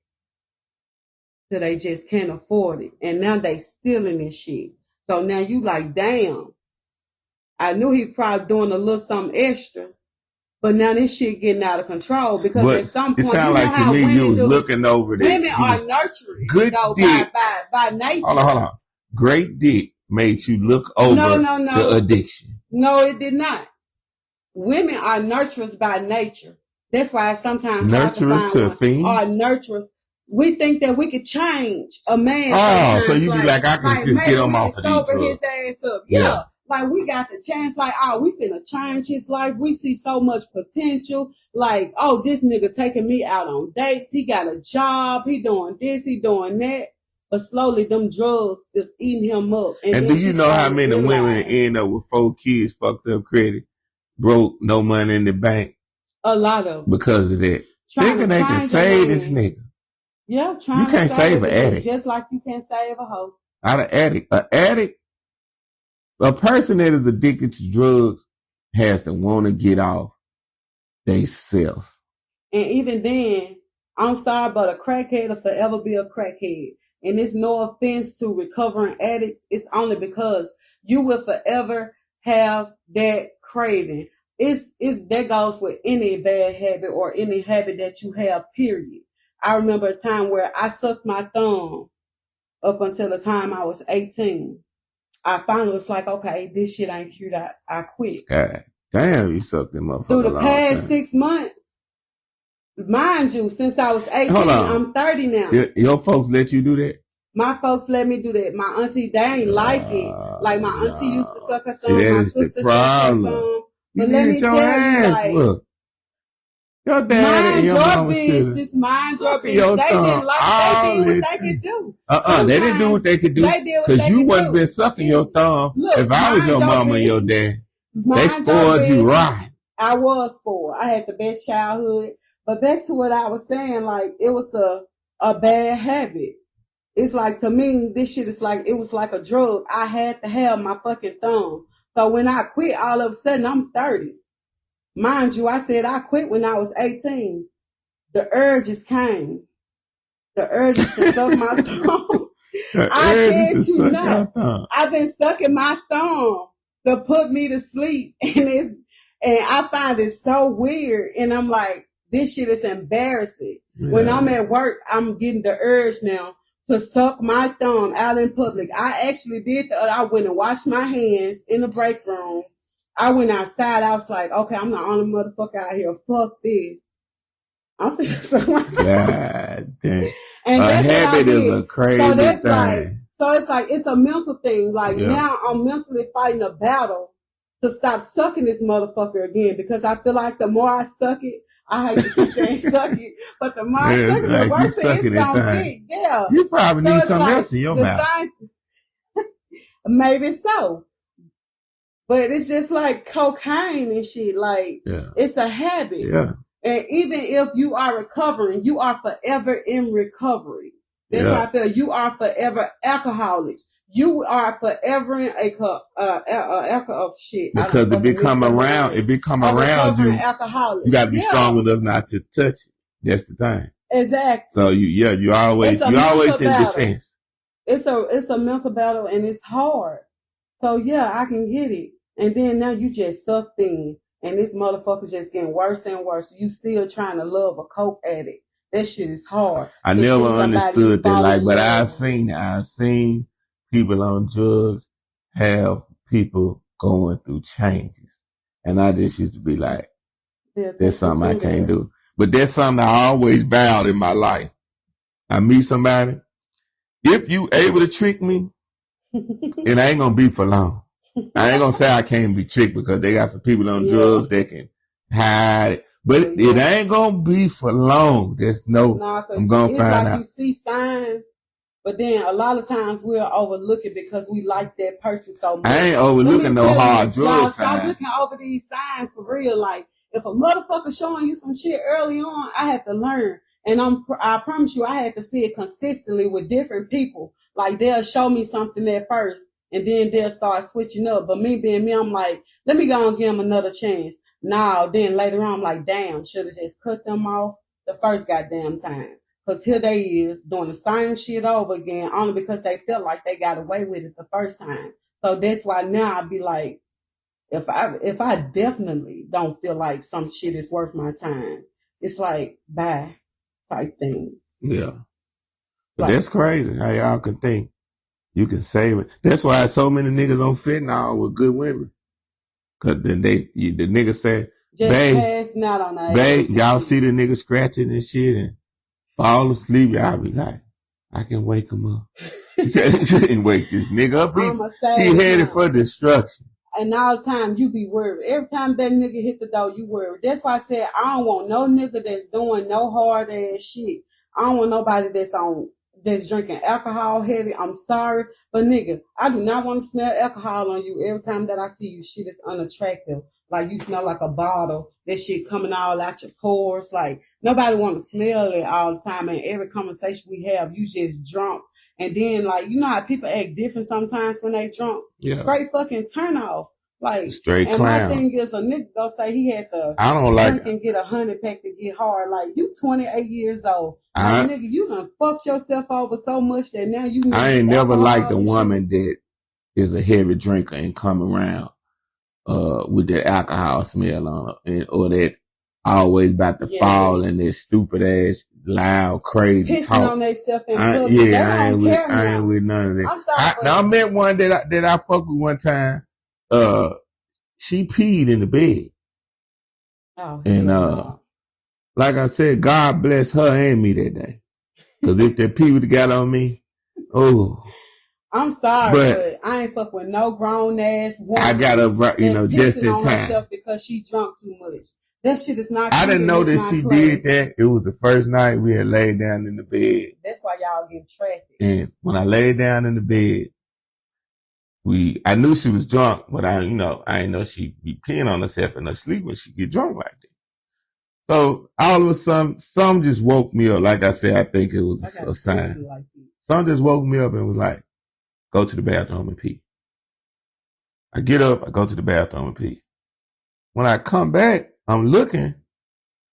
that they just can't afford it. And now they stealing this shit. So now you like, damn, I knew he probably doing a little something extra, but now this shit getting out of control because But at some point, it sounds like to me you was looking over there. Women are nurturing, good though, dick. by nature. Hold on. Great dick made you look over the addiction. No, it did not. Women are nurturers by nature. That's why sometimes nurturers to a fiend are nurturers. We think that we could change a man. Oh, so you be like, I can just get him off of these drugs. His ass up. Yeah. Like we got the chance, like, oh, we finna change his life. We see so much potential. Like, oh, this nigga taking me out on dates. He got a job. He doing this. He doing that. But slowly, them drugs is eating him up. And do you know how many women end up with 4 kids, fucked up credit, broke, no money in the bank? A lot of them. Because of that. Thinking they can save this nigga. Yeah, trying you can't to save an addict. Just like you can't save a hoe. Not an addict. An addict, a person that is addicted to drugs has to want to get off they self. And even then, I'm sorry, but a crackhead will forever be a crackhead. And it's no offense to recovering addicts. It's only because you will forever have that craving. It's that goes with any bad habit or any habit that you have, period. I remember a time where I sucked my thumb up until the time I was 18. I finally was like, okay, this shit ain't cute. I quit. God damn, you sucked them up through the past 6 months. Mind you, since I was 18, I'm 30 now. Your folks let you do that? My folks let me do that. My auntie, they ain't like it. Like my auntie used to suck her thumb. My sister sucked her thumb. But let me tell you, like, look. Your dad and your mama business, mind your business. They didn't like they did what they could do. They didn't do what they could do. Because you wasn't been sucking your thumb. Look, if I was your mama and your dad, they spoiled you right. I was spoiled. I had the best childhood. But back to what I was saying, like, it was a bad habit. It's like, to me, this shit is like, it was like a drug. I had to have my fucking thumb. So when I quit, all of a sudden, I'm 30. Mind you, I said I quit when I was 18. The urges came. The urges to suck my thumb. I kid you not. I've been sucking my thumb to put me to sleep. And I find it so weird. And I'm like, this shit is embarrassing. Yeah. When I'm at work, I'm getting the urge now to suck my thumb out in public. I actually did that. I went and washed my hands in the break room. I went outside. I was like, okay, I'm the only motherfucker out here. Fuck this. I'm feeling so God damn. And a habit is a crazy thing. Like, so it's like, it's a mental thing. Like now I'm mentally fighting a battle to stop sucking this motherfucker again, because I feel like the more I suck it, I hate to keep saying suck it, but the more I suck it, the worse it's gonna get. Yeah. You probably need something else in your mouth. Maybe so. But it's just like cocaine and shit. Like, it's a habit. Yeah. And even if you are recovering, you are forever in recovery. That's how I feel. You are forever alcoholics. You are forever in alcohol shit. Because if it come around you, you gotta be strong enough not to touch it. That's the thing. Exactly. So you always in defense. It's a mental battle, and it's hard. So yeah, I can get it. And then now you just sucked in, and this motherfucker just getting worse and worse. You still trying to love a coke addict. That shit is hard. I never understood that. Like, but I've seen people on drugs have people going through changes. And I just used to be like, that's something I can't do. But that's something I always vowed in my life. I meet somebody, if you able to trick me, it ain't gonna be for long. I ain't gonna say I can't be tricked because they got some people on drugs that can hide it. But it ain't gonna be for long. There's I'm gonna find out. You see signs, but then a lot of times we'll overlook it because we like that person so much. I ain't overlooking no hard drug signs. Stop looking over these signs for real. Like, if a motherfucker showing you some shit early on, I had to learn. And I promise you, I had to see it consistently with different people. Like, they'll show me something at first, and then they'll start switching up. But me being me, I'm like, let me go and give them another chance. Now, then later on, I'm like, damn, should have just cut them off the first goddamn time. Because here they is doing the same shit over again, only because they felt like they got away with it the first time. So that's why now I be like, if I definitely don't feel like some shit is worth my time, it's like, bye type thing. Yeah. But that's crazy how y'all can think you can save it. That's why so many niggas on fentanyl with good women. Cause then the nigga say, babe, y'all see the nigga scratching and shit and fall asleep. Y'all be like, I can wake him up. You can't wake this nigga up. He headed for destruction. And all the time you be worried. Every time that nigga hit the door, you worried. That's why I said I don't want no nigga that's doing no hard ass shit. I don't want nobody that's drinking alcohol heavy. I'm sorry, but nigga, I do not want to smell alcohol on you every time that I see you. Shit is unattractive. Like, you smell like a bottle. That shit coming all out your pores. Like, nobody want to smell it all the time. And every conversation we have, you just drunk. And then, like, you know how people act different sometimes when they drunk? Yeah. Straight fucking turn off. Like, straight and clown. My thing is, a nigga go say he had to I don't like and get 100 pack to get hard. Like, you 28 years old. Like, nigga, you done fucked yourself over so much that now you I ain't never liked a woman that is a heavy drinker and come around with that alcohol smell on her, or that always about to fall in that stupid ass, loud, crazy pissing talk. On themselves in public. I ain't with none of that. I met one that I fucked with one time. She peed in the bed. Oh, and like I said, God bless her and me that day. Cause if that pee would have got on me, I'm sorry, but I ain't fuck with no grown ass woman. I got her, just in time. Because she drunk too much. That shit is not. I didn't know that she did that. It was the first night we had laid down in the bed. That's why y'all get traffic. And when I laid down in the bed, I knew she was drunk, but I didn't know she'd be peeing on herself in her sleep when she get drunk like that. So all of a sudden, some just woke me up. Like I said, I think it was a sign. Like some just woke me up and was like, go to the bathroom and pee. I get up, I go to the bathroom and pee. When I come back, I'm looking,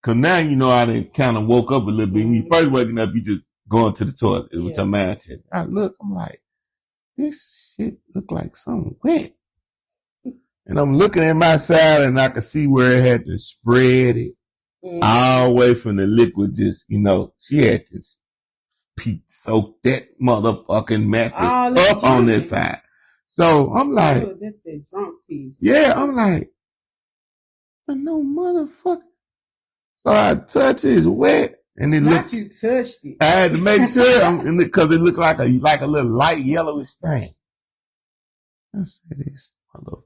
cause now I done kind of woke up a little bit. When you first waking up, you just going to the toilet with your mind check. I look, I'm like, this shit look like something wet. And I'm looking at my side and I could see where it had to spread it all the way from the liquid. Just, she had to soak that motherfucking mattress up on this side. So I'm like, that's the drunk piece. Yeah, I'm like, no motherfucker. So I touch it, it's wet. And it Not you touched it. I had to make sure, because it looked like a little light yellowish thing. I said, this motherfucker.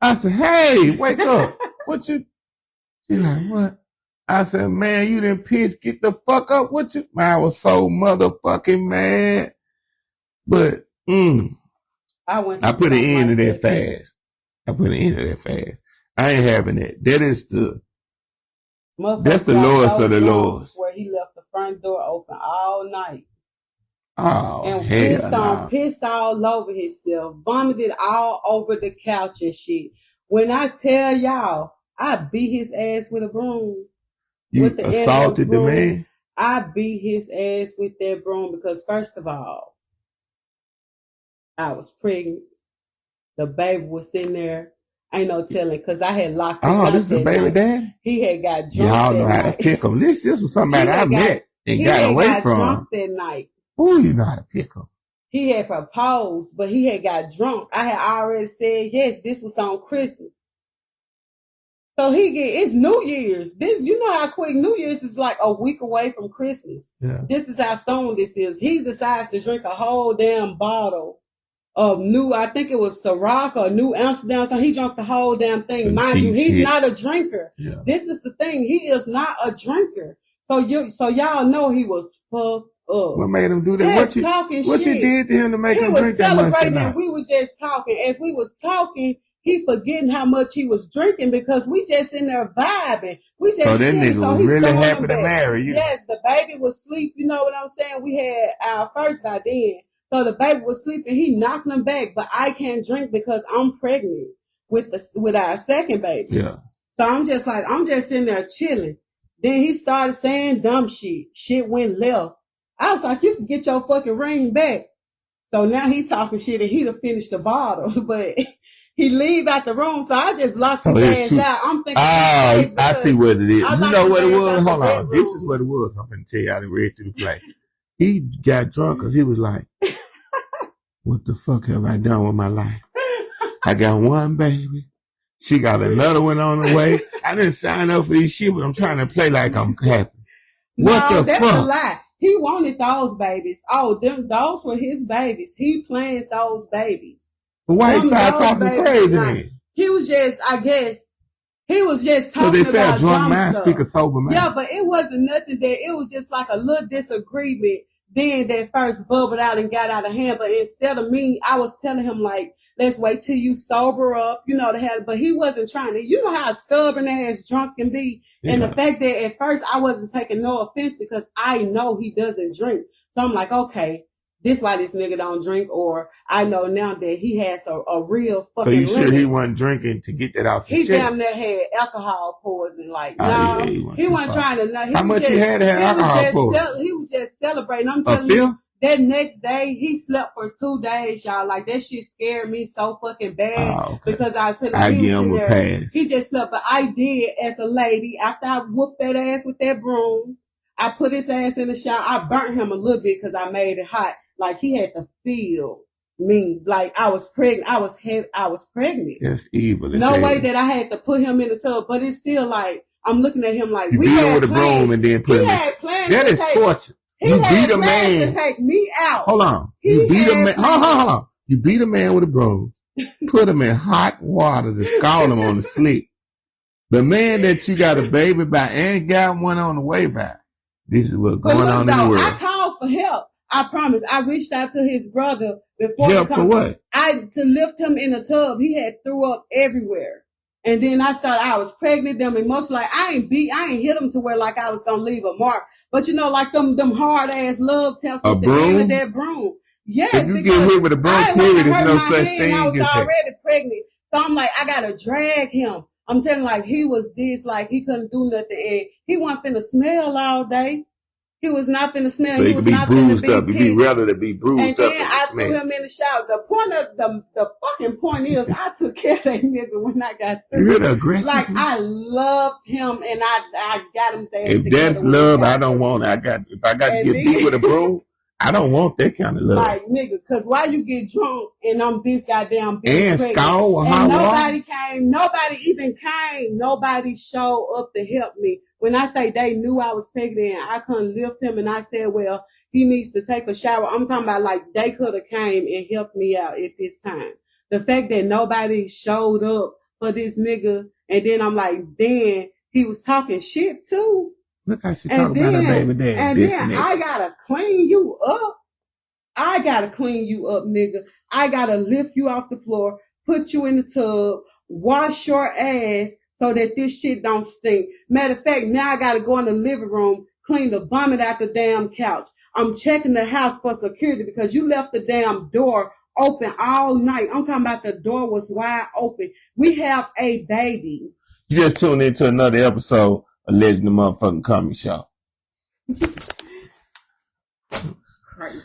I said, hey, wake up. What you? She like, what? I said, man, you done pissed. Get the fuck up. What you? Man, I was so motherfucking mad. But, I put an end to that fast. I ain't having that. That's the lowest of the lowest. Where he left the front door open all night. Oh, and pissed all over himself, vomited all over the couch and shit. When I tell y'all, I beat his ass with a broom. You assaulted the man? I beat his ass with that broom because, first of all, I was pregnant. The baby was in there. Ain't no telling, because I had locked him up. Oh, this is a baby dad? He had got drunk. Y'all know how to pick him. This was somebody I met and got away from. He got drunk that night. Ooh, you know how to pick him. he had proposed, but he had got drunk. I had already said yes. This was on Christmas. So it's New Year's. This, you know how quick New Year's is, like a week away from Christmas. Yeah. This is how soon this is. He decides to drink a whole damn bottle of I think it was Ciroc or New Amsterdam. So he drank the whole damn thing. Mind you, he's not a drinker. Yeah. This is the thing. He is not a drinker. So y'all know he was fucked up. What made him do that? What you did to him to make him drink that much? He was celebrating, and we were just talking. As we was talking, he forgetting how much he was drinking because we just in there vibing. We just so that nigga was really happy to marry you. Yes, the baby was asleep. You know what I'm saying? We had our first by then. So the baby was sleeping. He knocked him back, but I can't drink because I'm pregnant with our second baby. Yeah. So I'm just sitting there chilling. Then he started saying dumb shit. Shit went left. I was like, you can get your fucking ring back. So now he talking shit and he'd have finished the bottle, but he leave out the room. So I just locked his ass out. I'm thinking, I see what it is. You know what it was? Hold on. This is what it was. I'm going to tell you how to read through the play. He got drunk because he was like, what the fuck have I done with my life? I got one baby. She got another one on the way. I didn't sign up for this shit, but I'm trying to play like I'm happy. That's a lie. He wanted those babies. Oh, those were his babies. He planned those babies. But why he started talking crazy then? He was just, I guess, he was just talking about so they said drunk mind speak a sober man. Yeah, but it wasn't nothing that, it was just like a little disagreement then that first bubbled out and got out of hand. But instead of me, I was telling him like, let's wait till you sober up, but he wasn't trying to, you know how stubborn ass drunk can be. Yeah. And the fact that at first I wasn't taking no offense because I know he doesn't drink. So I'm like, okay, this why this nigga don't drink, or I know now that he has a real fucking limit. So you sure he wasn't drinking to get that out? He damn near had alcohol poisoning. Like, no, he wasn't trying to. How much he had to have alcohol poisoning? He was just celebrating. I'm telling you. That next day, he slept for 2 days, y'all. Like, that shit scared me so fucking bad because I was feeling he was in there. He just slept, but I did as a lady. After I whooped that ass with that broom, I put his ass in the shower. I burnt him a little bit because I made it hot. Like, he had to feel me. Like, I was pregnant. I was pregnant. That's evil. No way that I had to put him in the tub, but it's still like, I'm looking at him like, you beat him with a broom and then put him in. That is torture. You beat a man to take me out. Hold on. You beat a man. Hold on. You beat a man with a broom. Put him in hot water to scald him on the sleep. The man that you got a baby by and got one on the way by. This is what's going on in the world. I called for help. I promise. I reached out to his brother before. Help for what? To lift him in the tub. He had threw up everywhere. And then I was pregnant, them emotions, like I ain't hit him to where like I was gonna leave a mark. But like them hard ass love tests with the end of that broom. Yes, if you get hit with a broom, period, there's no such thing. I was already pregnant. So I'm like, I gotta drag him. I'm telling like he was this, like he couldn't do nothing, and he wasn't finna smell all day. He was not finna smell. So he could was be not bruised finna up. He'd be rather to be bruised and up. And then I threw him in the shower. The point of the fucking point is, I took care of that nigga when I got through. You're aggressive. Like I loved him, and I got him saying. If that's love, I don't want it. If I got to get beat with a broom, I don't want that kind of love. Like nigga, cause why you get drunk and I'm this goddamn bitch and scowl and nobody came, nobody even came, nobody showed up to help me. When I say they knew I was pregnant and I couldn't lift him, and I said, well, he needs to take a shower. I'm talking about like they could have came and helped me out at this time. The fact that nobody showed up for this nigga, and then I'm like, then he was talking shit too. Look how she talking about her baby dad. And then I gotta clean you up. I gotta clean you up, nigga. I gotta lift you off the floor, put you in the tub, wash your ass so that this shit don't stink. Matter of fact, now I gotta go in the living room, clean the vomit out the damn couch. I'm checking the house for security because you left the damn door open all night. I'm talking about the door was wide open. We have a baby. You just tuned into another episode of Legend of Motherfucking Comedy Show. Crazy.